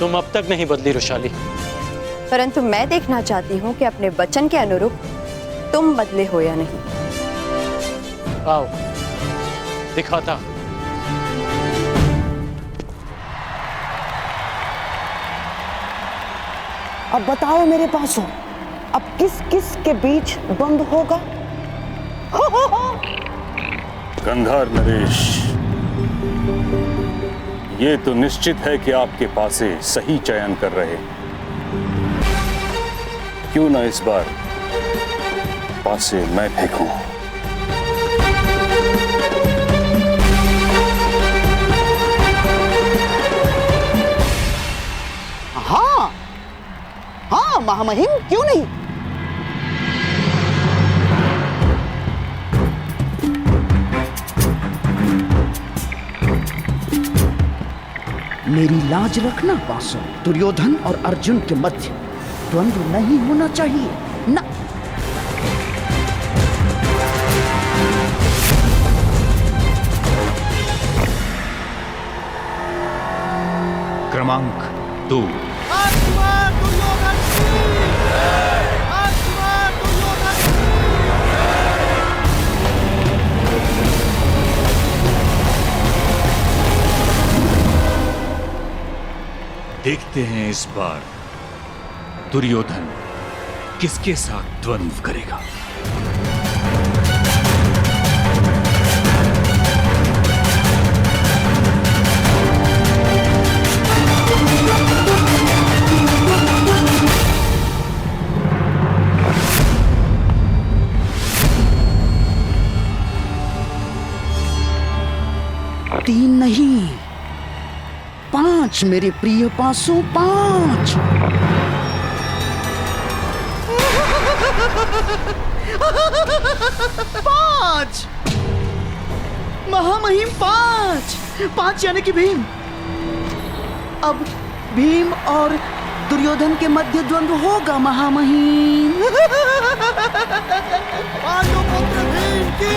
तुम अब तक नहीं बदली रुशाली। परंतु मैं देखना चाहती हूँ कि अपने वचन के अनुरूप तुम बदले हो या नहीं। आओ दिखाता। अब बताओ मेरे पास हो, अब किस किस के बीच द्वंद्व होगा? गंधार नरेश, ये तो निश्चित है कि आपके पासे सही चयन कर रहे हैं। क्यों ना इस बार पासे मैं फेंकूं? हाँ हाँ महामहिम, क्यों नहीं। मेरी लाज रखना पासो, दुर्योधन और अर्जुन के मध्य द्वंद्व नहीं होना चाहिए ना। क्रमांक 2। देखते हैं इस बार दुर्योधन किसके साथ द्वंद्व करेगा। तीन नहीं, 5 मेरे प्रिय पासों, 5। पांच महामहिम, 5 यानी कि भीम। अब भीम और दुर्योधन के मध्य द्वंद्व होगा महामहिम। पांडुपुत्र भीम की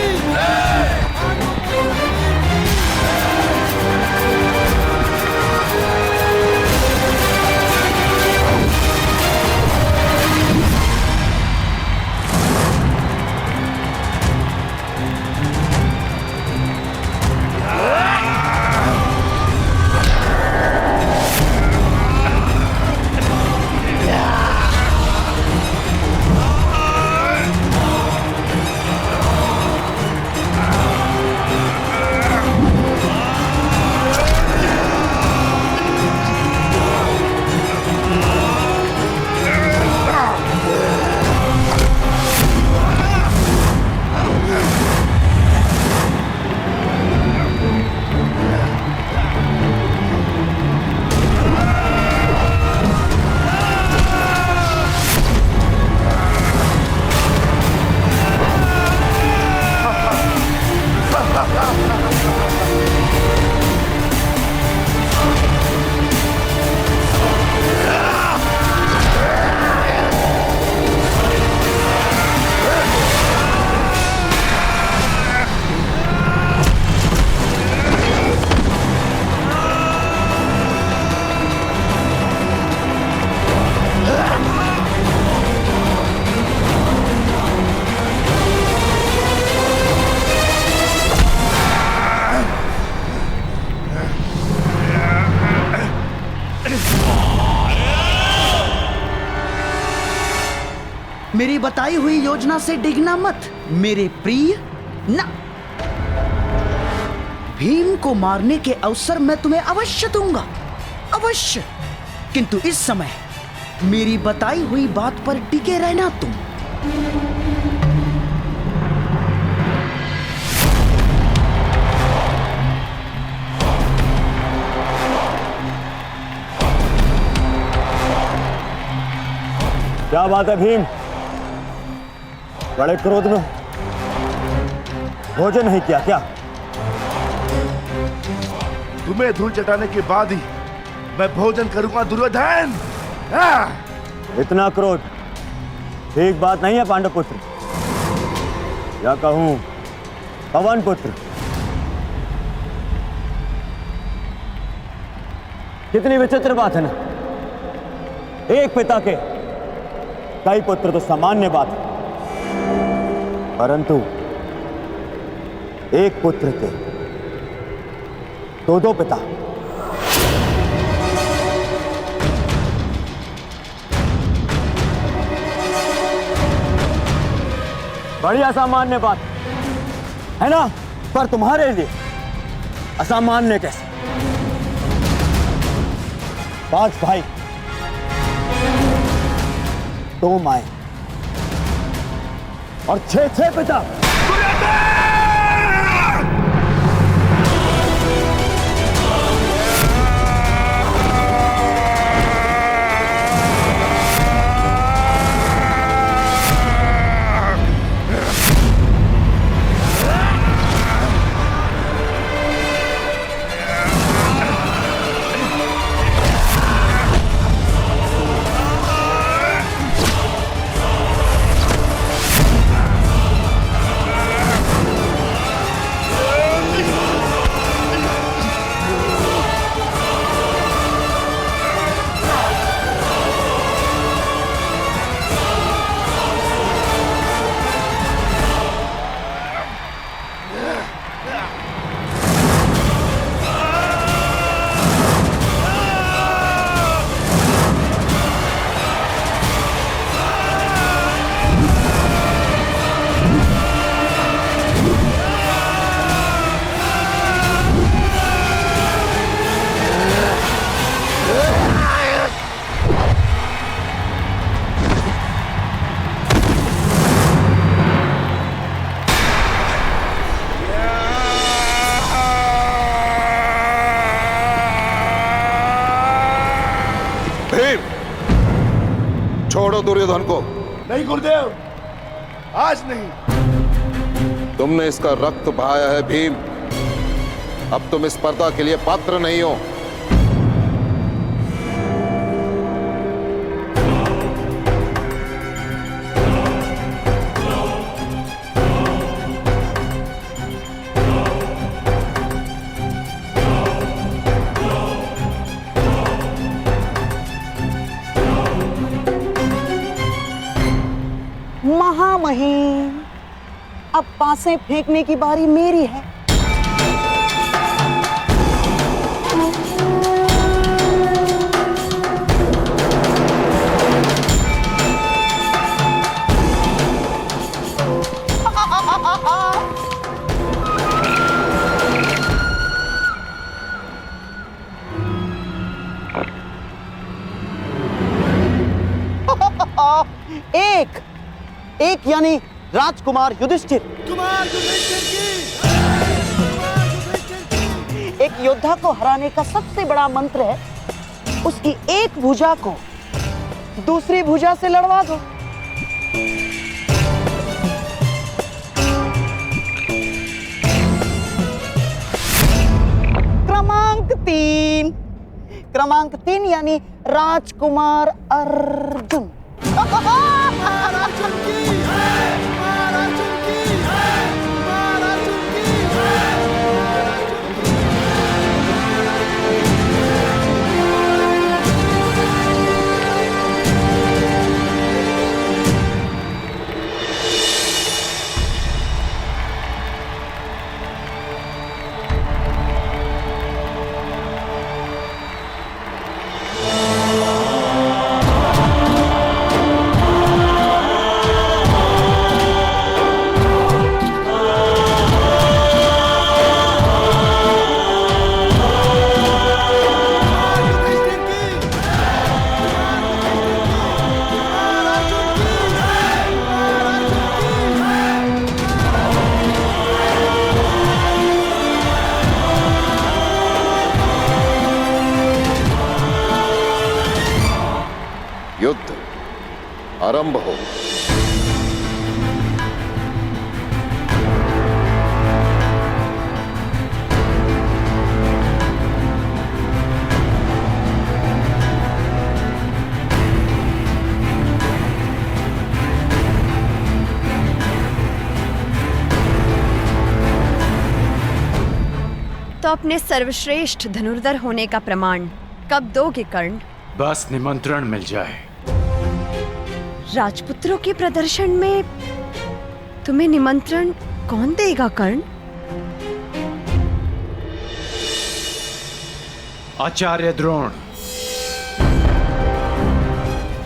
मेरी बताई हुई योजना से डिगना मत मेरे प्रिय ना। भीम को मारने के अवसर मैं तुम्हें अवश्य दूंगा, अवश्य। किंतु इस समय मेरी बताई हुई बात पर टिके रहना तुम। क्या बात है भीम, बड़े क्रोध में भोजन नहीं किया क्या? तुम्हें धूल चटाने के बाद ही मैं भोजन करूंगा दुर्योधन। इतना क्रोध ठीक बात नहीं है पांडुपुत्र, या कहूं पवन पुत्र। कितनी विचित्र बात है ना, एक पिता के कई पुत्र तो सामान्य बात है, परंतु एक पुत्र के दो पिता, बड़ी असामान्य बात है ना? पर तुम्हारे लिए असामान्य कैसे? 5 भाई, 2 माएं और 6 पिता। छोड़ो दुर्योधन को। नहीं गुरुदेव, आज नहीं। तुमने इसका रक्त बहाया है भीम, अब तुम इस स्पर्धा के लिए पात्र नहीं हो। महामहिम, अब पासे फेंकने की बारी मेरी है। एक यानी राजकुमार युधिष्ठिर। एक योद्धा को हराने का सबसे बड़ा मंत्र है उसकी एक भुजा को दूसरी भुजा से लड़वा दो। क्रमांक 3 यानी राजकुमार अर्जुन। युद्ध आरंभ हो। तो अपने सर्वश्रेष्ठ धनुर्धर होने का प्रमाण कब दोगे कर्ण? बस निमंत्रण मिल जाए। राजपुत्रों के प्रदर्शन में तुम्हें निमंत्रण कौन देगा कर्ण? आचार्य द्रोण,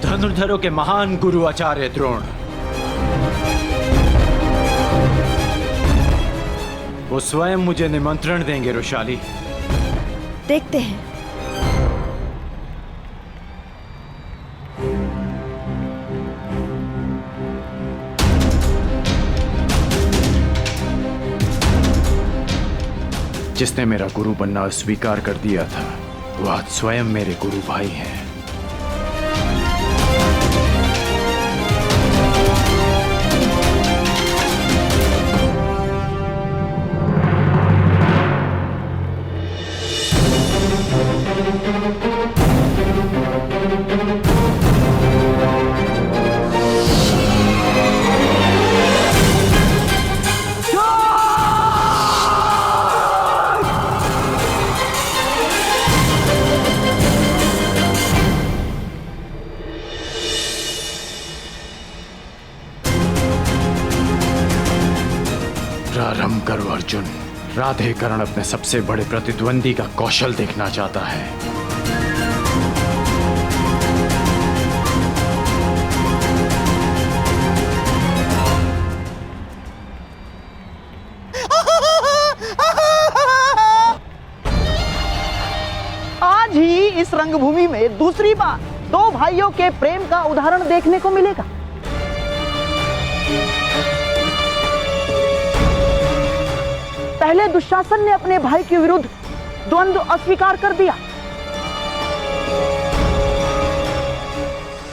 धनुर्धरों के महान गुरु आचार्य द्रोण। वो स्वयं मुझे निमंत्रण देंगे रुशाली। देखते हैं। जिसने मेरा गुरु बनना स्वीकार कर दिया था, वो आज स्वयं मेरे गुरु भाई हैं। प्रारंभ करो अर्जुन। राधे कर्ण अपने सबसे बड़े प्रतिद्वंदी का कौशल देखना चाहता है। आज ही इस रंगभूमि में दूसरी बार दो भाइयों के प्रेम का उदाहरण देखने को मिलेगा। पहले दुशासन ने अपने भाई के विरुद्ध द्वंद्व अस्वीकार कर दिया,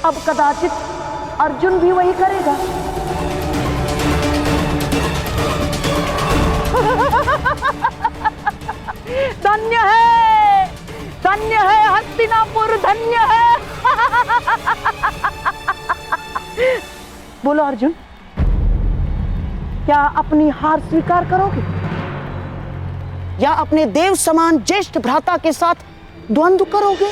अब कदाचित अर्जुन भी वही करेगा। धन्य है हस्तिनापुर, धन्य है। बोलो अर्जुन, क्या अपनी हार स्वीकार करोगे या अपने देव समान ज्येष्ठ भ्राता के साथ द्वंद्व करोगे?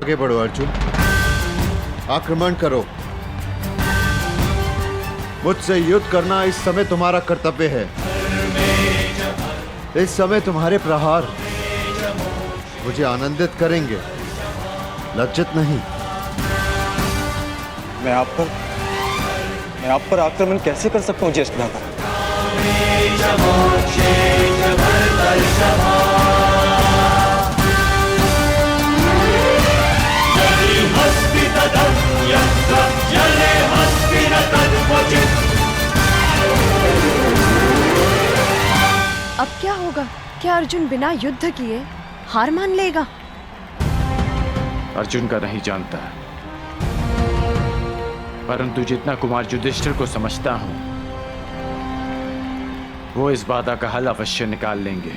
आगे बढ़ो अर्जुन, आक्रमण करो। मुझसे युद्ध करना इस समय तुम्हारा कर्तव्य है। इस समय तुम्हारे प्रहार मुझे आनंदित करेंगे, लज्जित नहीं। मैं आप पर आक्रमण कैसे कर सकता हूँ ज्येष्ठ भ्राता? अब क्या होगा? क्या अर्जुन बिना युद्ध किए हार मान लेगा? अर्जुन का नहीं जानता, परंतु जितना कुमार युधिष्ठिर को समझता हूं, वो इस बाधा का हल अवश्य निकाल लेंगे।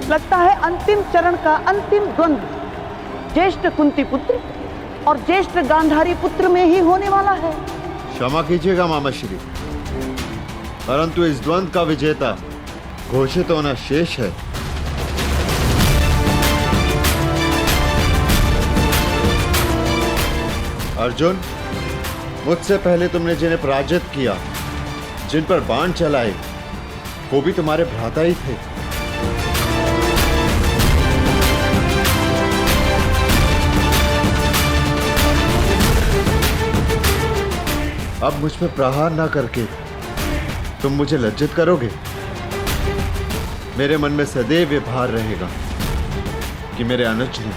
लगता है अंतिम चरण का अंतिम द्वंद्व ज्येष्ठ कुंती पुत्र और ज्येष्ठ गांधारी पुत्र में ही होने वाला है। क्षमा कीजिएगा मामा श्री, परंतु इस द्वंद्व का विजेता घोषित होना शेष है। अर्जुन, मुझसे पहले तुमने जिन्हें पराजित किया, जिन पर बाण चलाए, वो भी तुम्हारे भ्राता ही थे। अब मुझ पर प्रहार ना करके तुम मुझे लज्जित करोगे। मेरे मन में सदैव ये भार रहेगा कि मेरे अनुज ने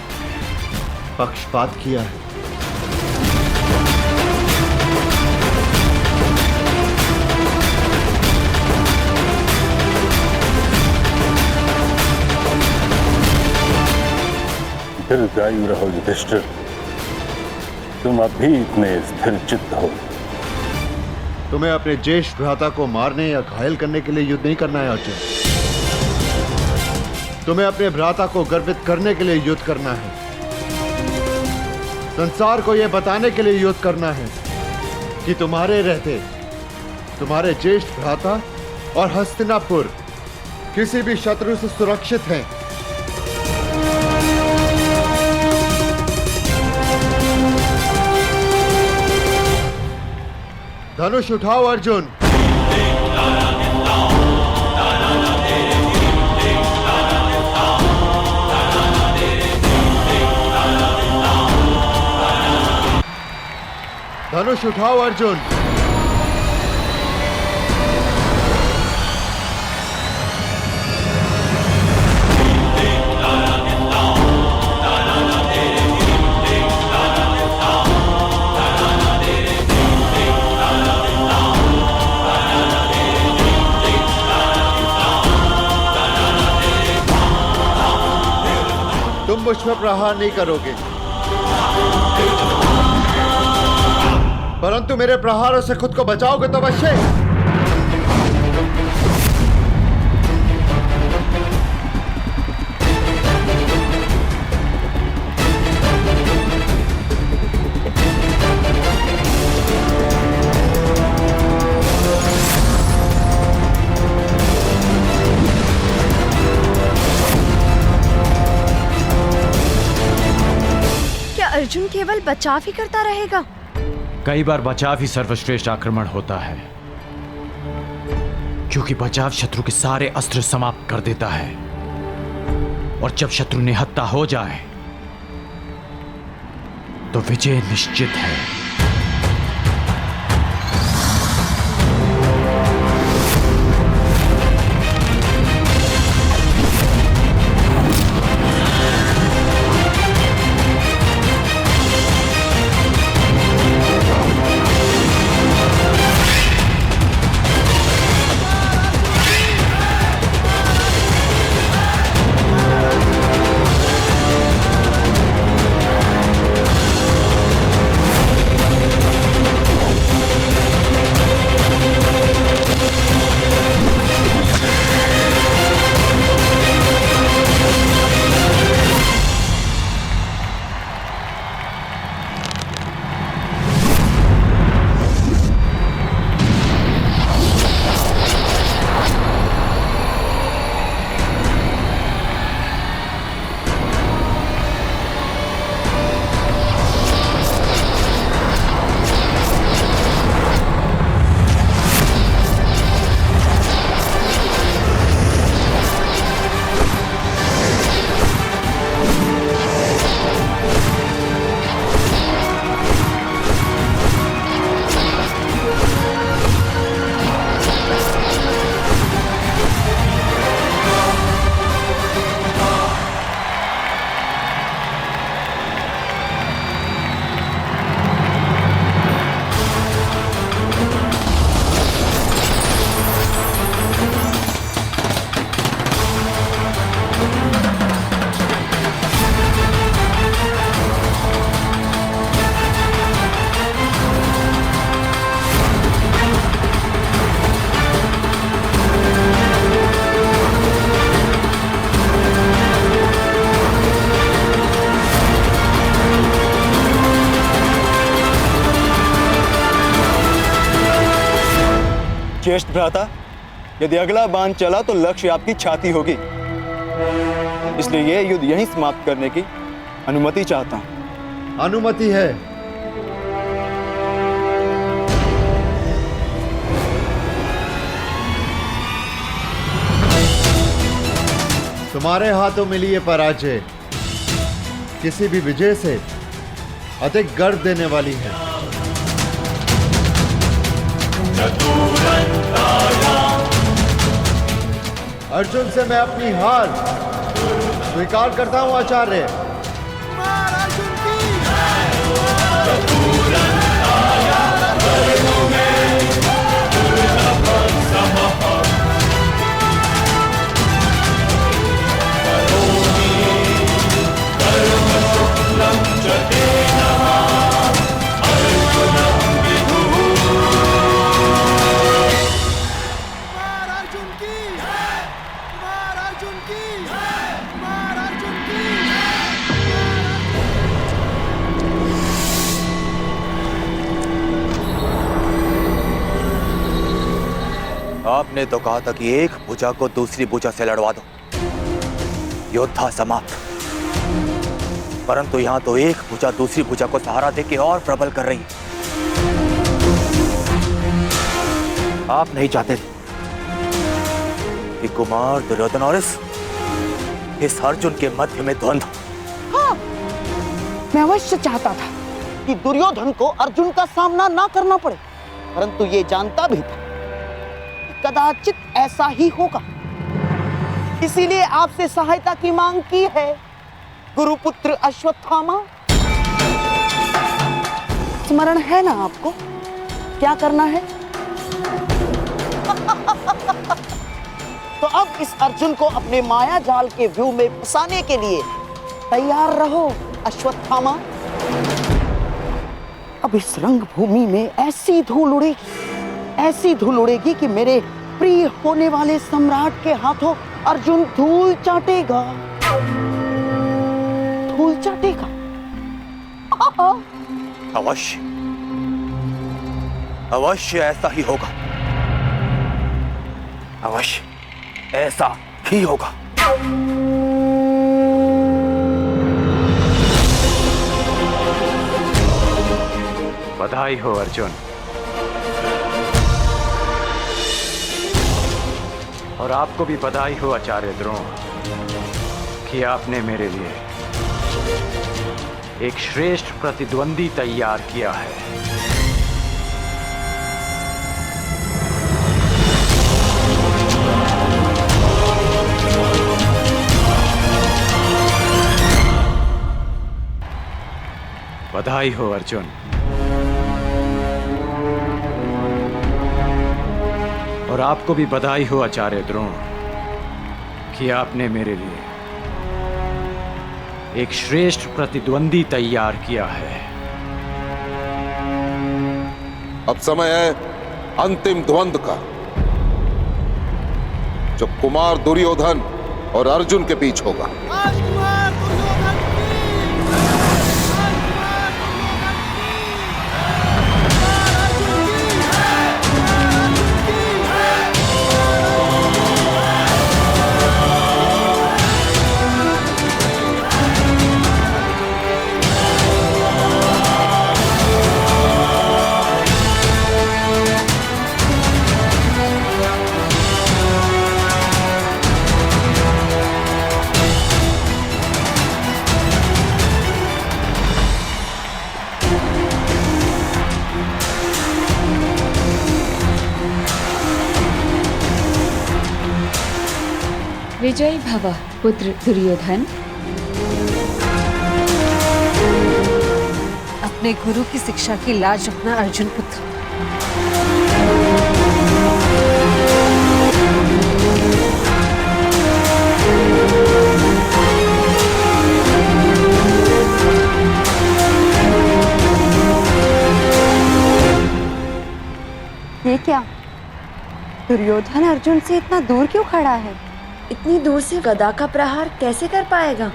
पक्षपात किया है। दीर्घायु रहो युधिष्ठिर, तुम अब भी इतने स्थिर चित्त हो। तुम्हें अपने ज्येष्ठ भ्राता को मारने या घायल करने के लिए युद्ध नहीं करना है अर्जुन। तुम्हें अपने भ्राता को गर्वित करने के लिए युद्ध करना है। संसार को यह बताने के लिए युद्ध करना है कि तुम्हारे रहते तुम्हारे ज्येष्ठ भ्राता और हस्तिनापुर किसी भी शत्रु से सुरक्षित हैं। धनुष उठाओ अर्जुन। धनुष उठाओ अर्जुन। तुम मुझ पर प्रहार नहीं करोगे, परंतु मेरे प्रहारों से खुद को बचाओगे तो अवश्य। क्या अर्जुन केवल बचाव ही करता रहेगा? कई बार बचाव ही सर्वश्रेष्ठ आक्रमण होता है, क्योंकि बचाव शत्रु के सारे अस्त्र समाप्त कर देता है, और जब शत्रु निहत्था हो जाए तो विजय निश्चित है। ज्येष्ठ भ्राता, यदि अगला बाण चला तो लक्ष्य आपकी छाती होगी, इसलिए यह युद्ध यहीं समाप्त करने की अनुमति चाहता हूं। अनुमति है। तुम्हारे हाथों मिली ये पराजय किसी भी विजय से अधिक गर्व देने वाली है। अर्जुन से मैं अपनी हार स्वीकार करता हूं आचार्य। आपने तो कहा था कि एक भुजा को दूसरी भुजा से लड़वा दो, योद्धा समाप्त। परंतु यहां तो एक भुजा दूसरी भुजा को सहारा देके और प्रबल कर रही है। आप नहीं चाहते कि कुमार दुर्योधन और इस अर्जुन के मध्य में द्वंद्व। हाँ, मैं अवश्य चाहता था कि दुर्योधन को अर्जुन का सामना ना करना पड़े, परंतु ये जानता भी था कि कदाचित ऐसा ही होगा। इसीलिए आपसे सहायता की मांग की है, गुरुपुत्र अश्वत्थामा। स्मरण है ना आपको क्या करना है? तो अब इस अर्जुन को अपने माया जाल के व्यू में फंसाने के लिए तैयार रहो अश्वत्थामा। अब इस रंगभूमि में ऐसी धूल उड़ेगी कि मेरे प्रिय होने वाले सम्राट के हाथों अर्जुन धूल चाटेगा। अवश्य अवश्य ऐसा ही होगा, अवश्य ऐसा ही होगा। बधाई हो अर्जुन, और आपको भी बधाई हो आचार्य द्रोण कि आपने मेरे लिए एक श्रेष्ठ प्रतिद्वंदी तैयार किया है। बधाई हो अर्जुन, और आपको भी बधाई हो आचार्य द्रोण कि आपने मेरे लिए एक श्रेष्ठ प्रतिद्वंदी तैयार किया है। अब समय है अंतिम द्वंद्व का, जो कुमार दुर्योधन और अर्जुन के बीच होगा। विजयी भव पुत्र दुर्योधन। अपने गुरु की शिक्षा की लाज रखना अर्जुन पुत्र। ये क्या? दुर्योधन अर्जुन से इतना दूर क्यों खड़ा है? इतनी दूर से गदा का प्रहार कैसे कर पाएगा?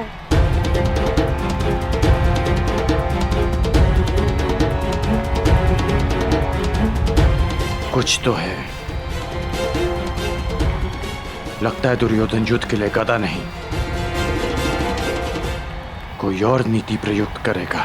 कुछ तो है। लगता है दुर्योधन युद्ध के लिए गदा नहीं, कोई और नीति प्रयुक्त करेगा।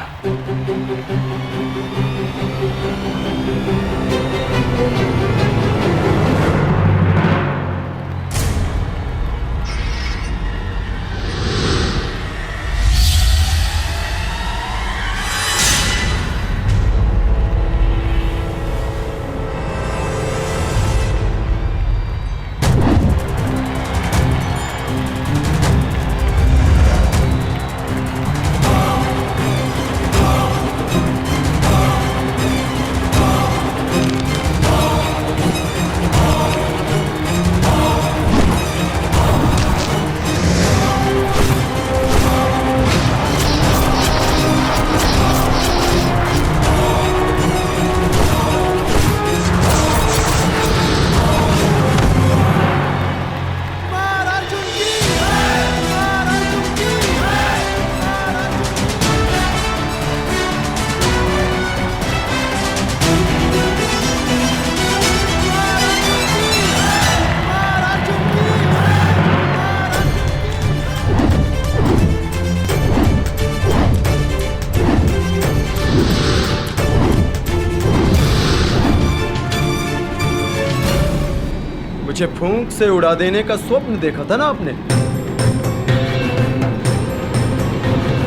मुझे फूंक से उड़ा देने का स्वप्न देखा था ना आपने?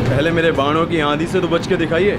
पहले मेरे बाणों की आंधी से तो बच के दिखाइए।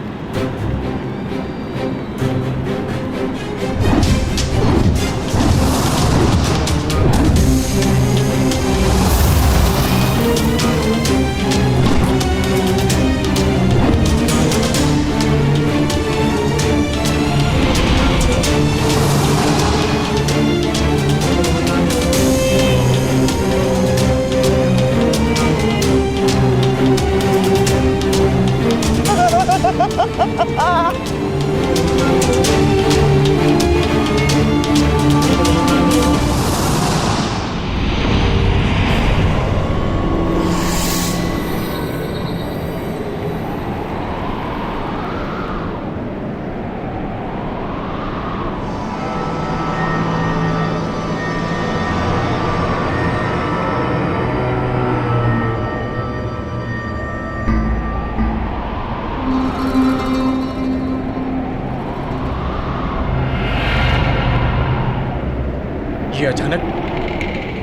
ये अचानक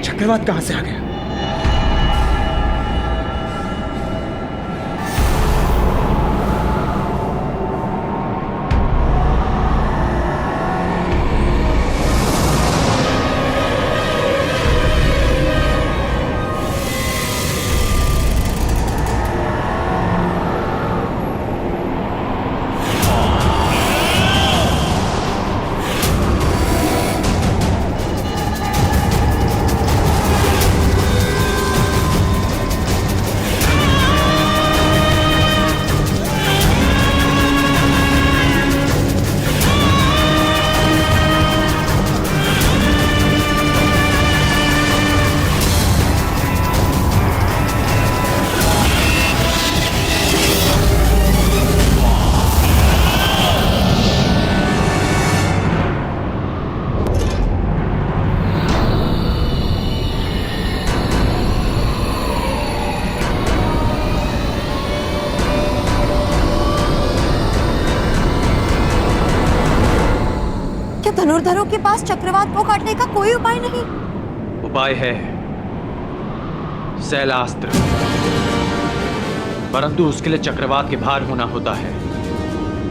चक्रवात कहां से आ गया? धनुर्धरों के पास चक्रवात को काटने का कोई उपाय नहीं? उपाय है शैलास्त्र, परंतु उसके लिए चक्रवात के भार होना होता है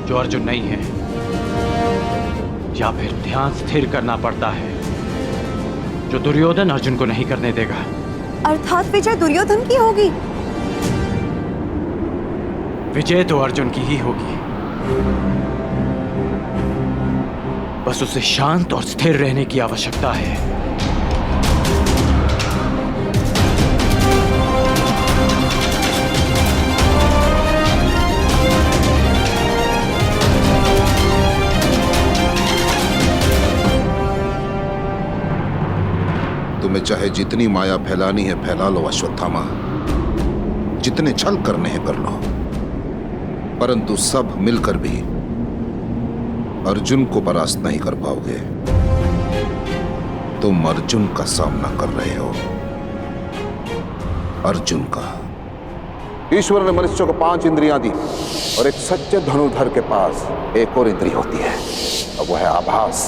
जो अर्जुन नहीं है, या फिर ध्यान स्थिर करना पड़ता है जो दुर्योधन अर्जुन को नहीं करने देगा। अर्थात विजय दुर्योधन की होगी? विजय तो अर्जुन की ही होगी, बस उसे शांत और स्थिर रहने की आवश्यकता है। तुम्हें चाहे जितनी माया फैलानी है फैला लो अश्वत्थामा, जितने छल करने हैं कर लो, परंतु सब मिलकर भी अर्जुन को परास्त नहीं कर पाओगे। तुम अर्जुन का सामना कर रहे हो, अर्जुन का। ईश्वर ने मनुष्य को 5 इंद्रियां दी और एक सच्चे धनुर्धर के पास एक और इंद्रिय होती है, और वो है आभास।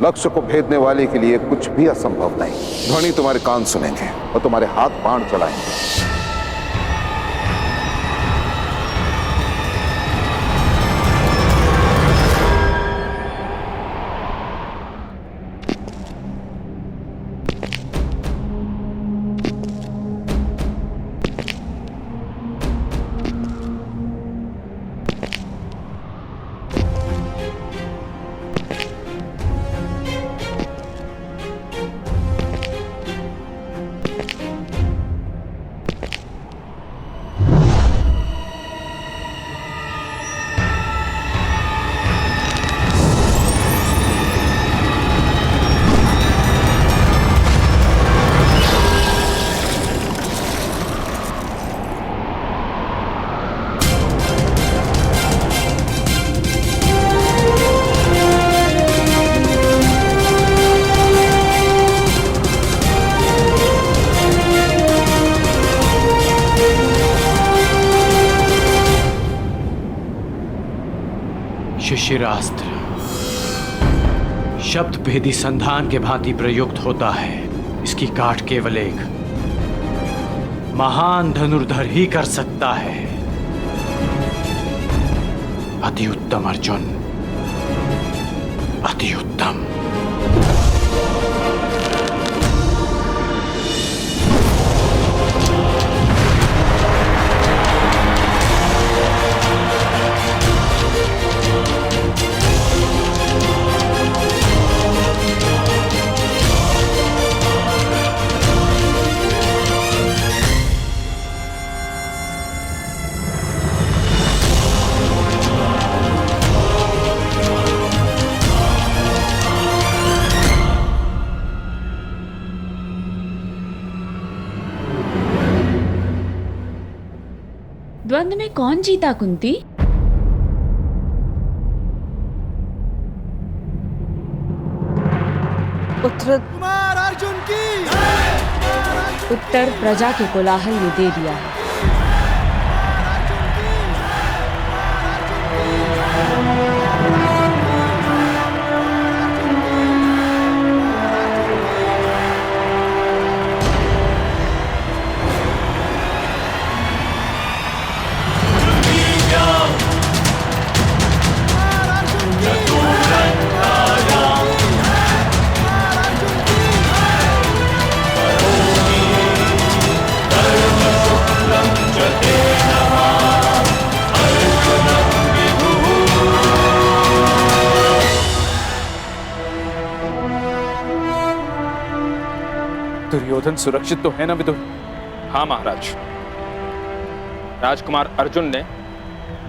लक्ष्य को भेदने वाले के लिए कुछ भी असंभव नहीं। ध्वनि तुम्हारे कान सुनेंगे और तुम्हारे हाथ बाण चलाएंगे। शिशिरास्त्र। शब्द भेदी संधान के भांति प्रयुक्त होता है। इसकी काट केवल एक महान धनुर्धर ही कर सकता है। अति उत्तम अर्जुन, अति उत्तम। द्वंद्व में कौन जीता कुंती? उत्तर कुमार अर्जुन की उत्तर प्रजा के कोलाहल ने दे दिया है। दुर्योधन सुरक्षित तो है ना विदुर? हाँ महाराज। राजकुमार अर्जुन ने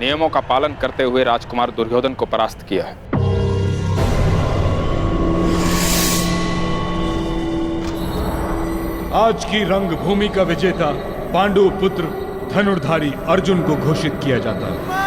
नियमों का पालन करते हुए राजकुमार दुर्योधन को परास्त किया है। आज की रंगभूमि का विजेता पांडु पुत्र धनुर्धारी अर्जुन को घोषित किया जाता है।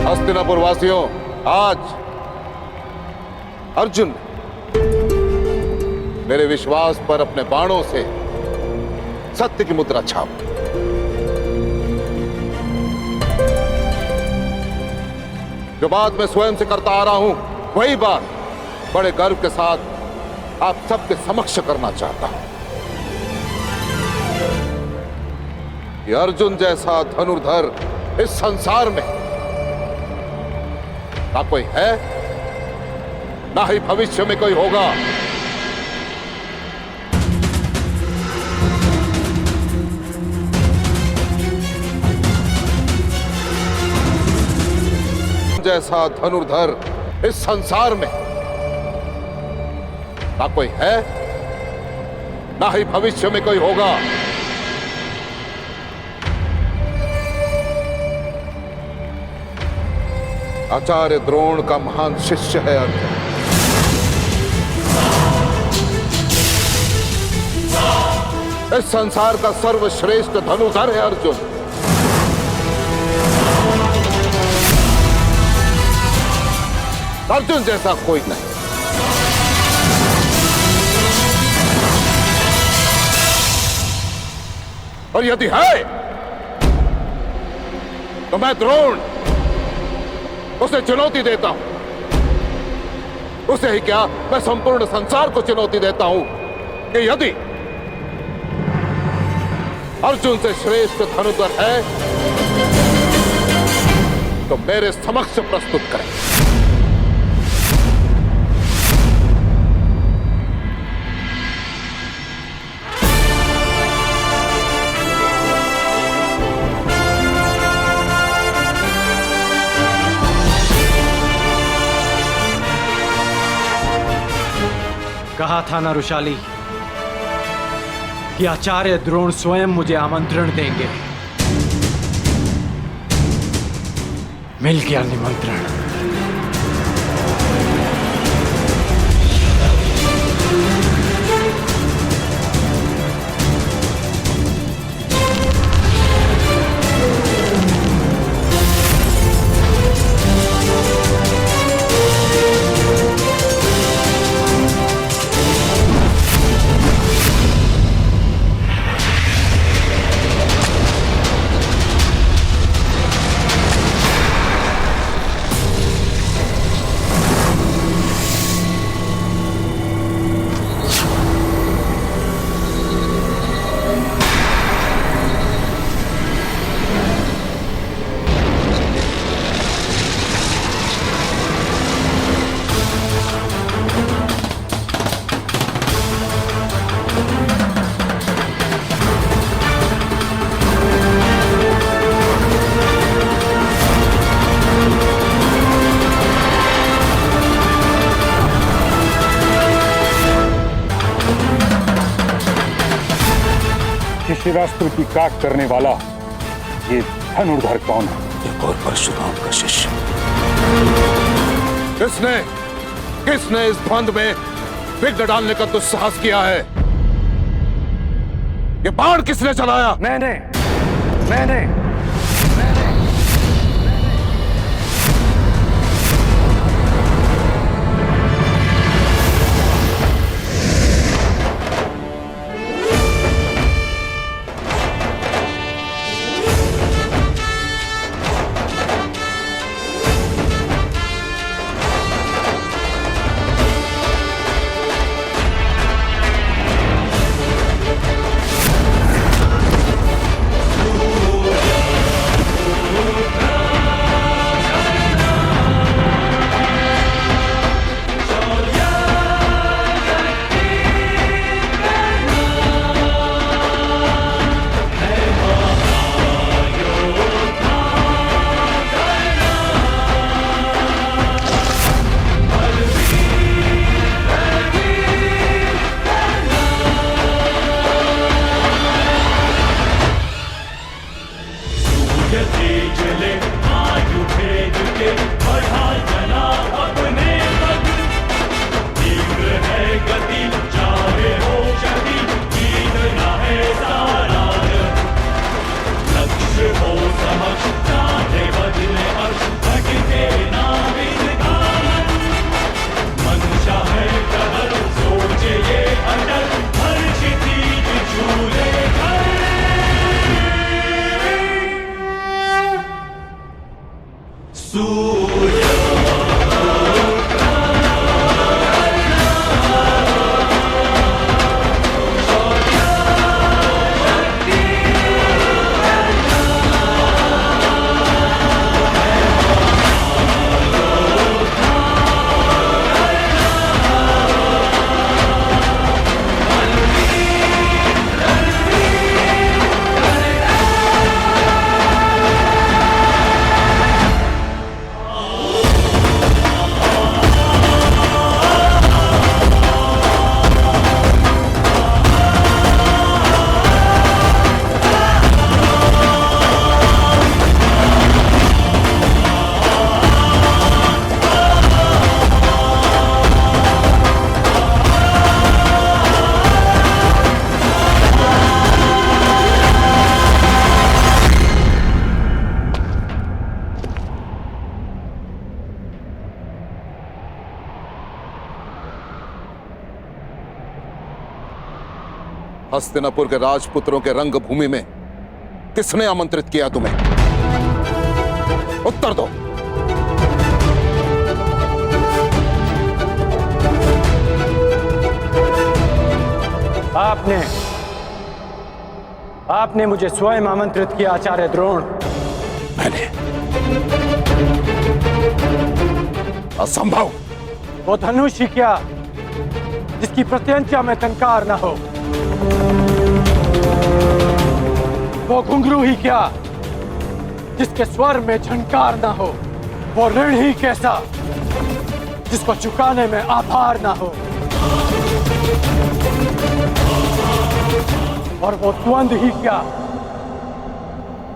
हस्तिनापुर वासियों, आज अर्जुन मेरे विश्वास पर अपने बाणों से सत्य की मुद्रा छाप। जो बात मैं स्वयं से करता आ रहा हूं, वही बात बड़े गर्व के साथ आप सबके समक्ष करना चाहता हूं कि अर्जुन जैसा धनुर्धर इस संसार में ना कोई है, ना ही भविष्य में कोई होगा। जैसा धनुर्धर इस संसार में ना कोई है, ना ही भविष्य में कोई होगा। आचार्य द्रोण का महान शिष्य है अर्जुन। इस संसार का सर्वश्रेष्ठ धनुर्धर है अर्जुन। अर्जुन जैसा कोई नहीं। और यदि है तो मैं द्रोण उसे चुनौती देता हूं। उसे ही क्या, मैं संपूर्ण संसार को चुनौती देता हूं कि यदि अर्जुन से श्रेष्ठ धनुर्धर है तो मेरे समक्ष प्रस्तुत करें। कहा था ना रुशाली कि आचार्य द्रोण स्वयं मुझे आमंत्रण देंगे। मिल गया निमंत्रण। शिरास्त्र की काट करने वाला ये धनुर्धर कौन है? एक और परशुराम का शिष्य। किसने इस द्वंद में विघ्न डालने का दुस्साहस किया है? ये बाण किसने चलाया? मैंने हस्तिनापुर के राजपुत्रों के रंगभूमि में किसने आमंत्रित किया तुम्हें? उत्तर दो। आपने मुझे स्वयं आमंत्रित किया आचार्य द्रोण। मैंने? असंभव। वो धनुष ही क्या जिसकी प्रत्यंचा में टंकार ना हो, वो घुंघरू ही क्या जिसके स्वर में झंकार ना हो, वो ऋण ही कैसा जिसको चुकाने में आभार ना हो, और वो द्वंद ही क्या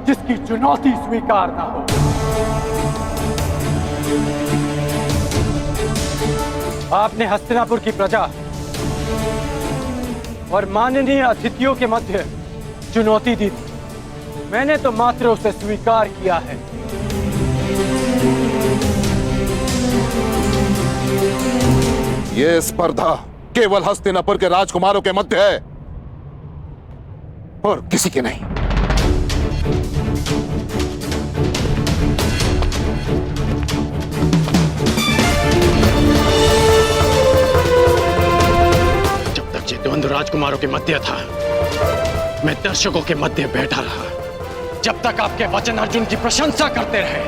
जिसकी चुनौती स्वीकार ना हो। आपने हस्तिनापुर की प्रजा और माननीय अतिथियों के मध्य चुनौती दी थी, मैंने तो मात्र उसे स्वीकार किया है। यह स्पर्धा केवल हस्तिनापुर के राजकुमारों के मध्य है और किसी के नहीं। जब तक ये द्वंद्व राजकुमारों के मध्य था, मैं दर्शकों के मध्य बैठा रहा। जब तक आपके वचन अर्जुन की प्रशंसा करते रहे,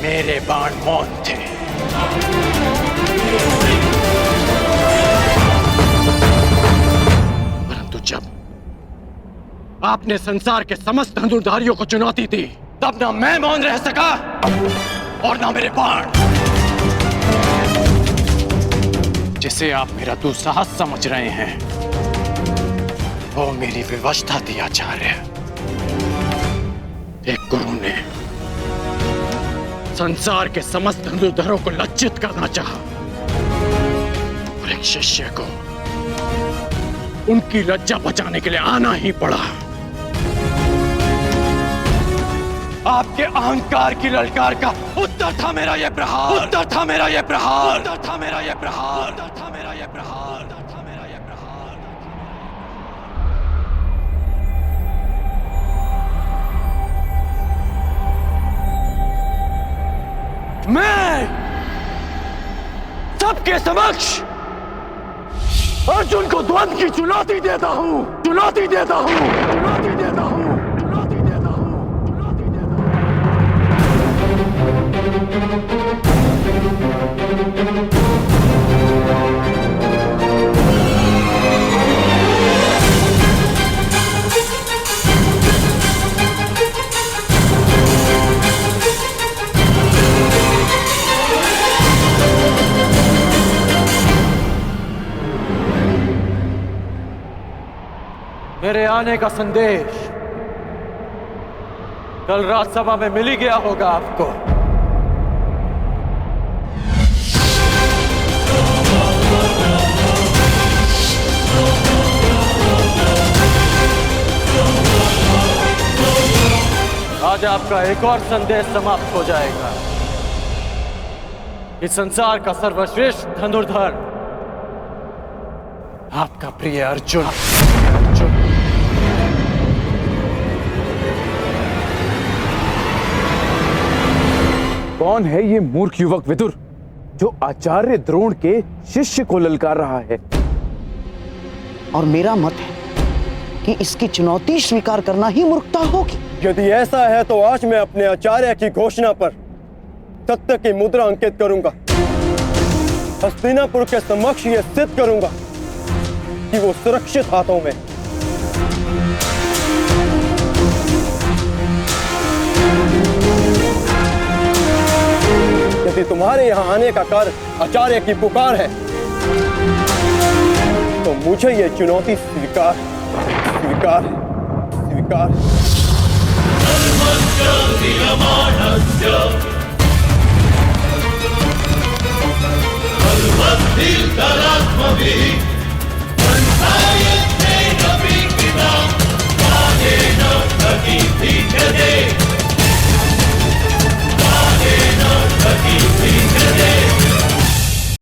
मेरे बाण मौन थे। परंतु जब आपने संसार के समस्त धनुर्धारियों को चुनौती दी, तब ना मैं मौन रह सका और ना मेरे बाण। जिसे आप मेरा दुस्साहस समझ रहे हैं, वो मेरी विवशता थी आचार्य। एक गुरु ने संसार के समस्त धनुर्धरों को लज्जित करना चाहा और एक शिष्य को उनकी लज्जा बचाने के लिए आना ही पड़ा। आपके अहंकार की ललकार का उत्तर था मेरा ये प्रहार, उत्तर था मेरा ये प्रहार, उत्तर था मेरा ये प्रहार, उत्तर था मेरा ये प्रहार, उत्तर था मेरा ये प्रहार। मैं सबके समक्ष अर्जुन को द्वंद्व की चुनौती देता हूं, चुनौती देता हूं, चुनौती देता हूं। मेरे आने का संदेश कल राजसभा में मिल ही गया होगा आपको। आज आपका एक और संदेश समाप्त हो जाएगा। इस संसार का सर्वश्रेष्ठ धनुर्धर आपका प्रिय अर्जुन। कौन है ये मूर्ख युवक विदुर जो आचार्य द्रोण के शिष्य को ललकार रहा है? और मेरा मत है कि इसकी चुनौती स्वीकार करना ही मूर्खता होगी। यदि ऐसा है तो आज मैं अपने आचार्य की घोषणा पर सत्य की मुद्रा अंकित करूंगा। हस्तिनापुर के समक्ष यह सिद्ध करूंगा कि वो सुरक्षित हाथों में। यदि तुम्हारे यहां आने का कार्य आचार्य की पुकार है तो मुझे यह चुनौती स्वीकार स्वीकार स्वीकार। सर्वस्य